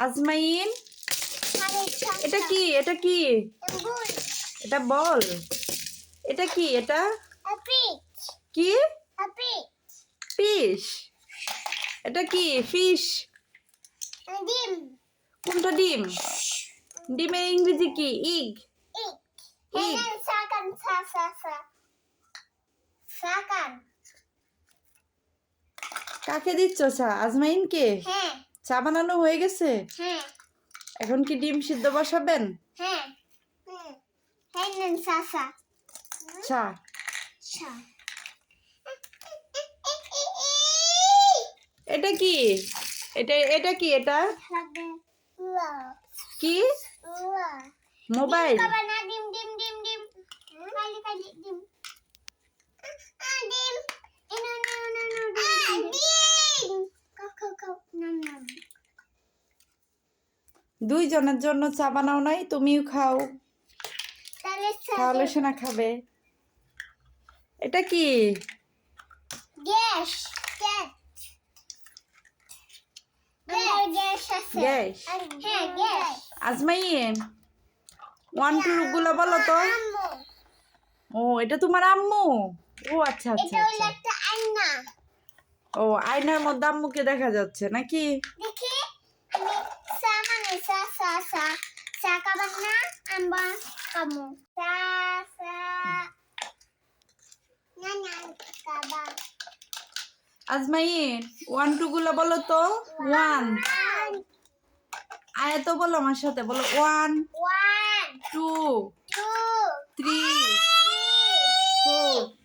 আজমাইন, এটা কি? এটা কি? এটা বল। এটা কি? এটা কি? ফিশ। এটা কি? ফিশ। কোনটা ডিম? ডিমের ইংরেজি কি? ইগ। ইগ। কাকে দিচ্ছ চা? আজমাইনকে? চা বানানো হয়ে গেছে? এখন কি ডিম সিদ্ধ বসাবেন? চা। এটা কি? এটা কি? এটা কি? মোবাইল। দুইজনের জন্য চা বানাও নাই? তুমিও খাও, তাহলে সোনা খাবে। এটা কি? গ্যাস। গ্যাস। গ্যাস। আজমাইন, 1 2 গুলো বলো তো। ও, এটা তোমার আম্মু? ও আচ্ছা আচ্ছা এটা হলো আচ্ছা। একটা আয়না। ও, আয়নার মধ্যে আম্মুকে দেখা যাচ্ছে নাকি? দেখি আমি সা মানে সা কাবান না আম্বা কামু সা না কাবা। আজমাইন, 1 2 গুলো বলো তো। 1 আয়া তো বলো আমার সাথে, বলো 1 1 2 2 3 4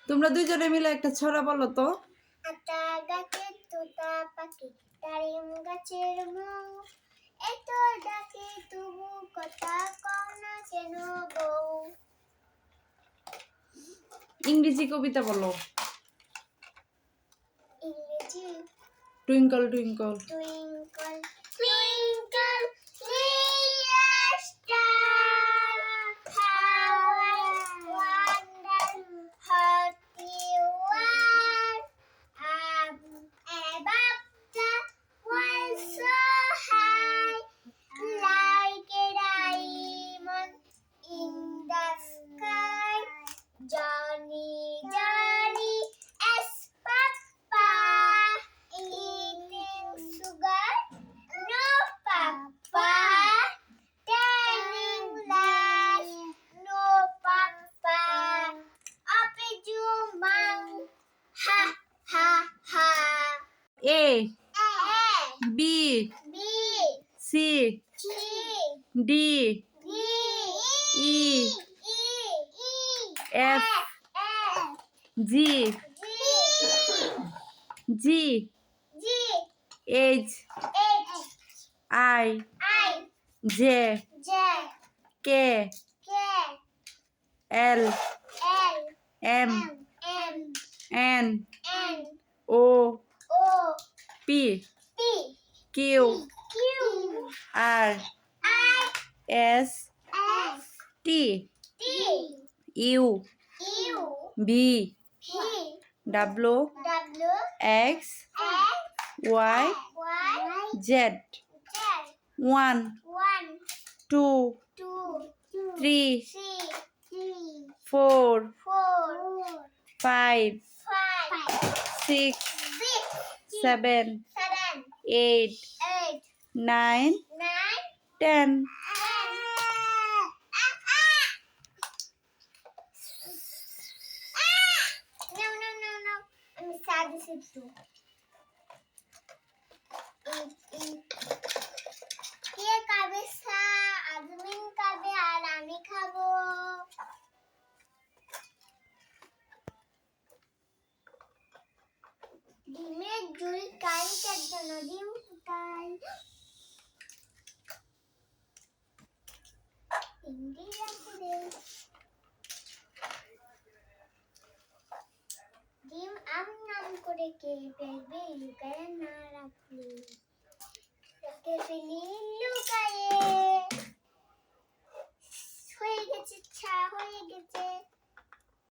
তোমরা দুইজনে মিলে একটা ছড়া বলো তো। আতা গাছের তোতা পাখি ডালিম গাছের মৌ এত ডাকে তবু কথা কও না কেন বউ। ইংরেজি কবিতা বলো। ইংরেজি twinkle twinkle. twinkle twinkle little star how I wonder what you are up above the world so high like a diamond in the sky. Johnny Johnny as Papa eating sugar. No Papa telling lies. No Papa up a jumang. Ha ha ha. A A B B C C D D E E F F G G G G H H I I J J K K L L M M N N O O P P Q Q R I S S T T U U V P W W X X Y Y Z Z 1 1 2 2 3 3 4 4 5 5 6 6 7 7 8 8 9 9 10 No. I'm sad this is too. কে খাবে সা আজমিন খাবে আর আমি খাবো। ডিমের ঝুল কারিটার জন্য ডিম ফুটাই। ইন্দিরা করে করে কে ফেলবে লুকায় না রাখলে। তোকে ফেলি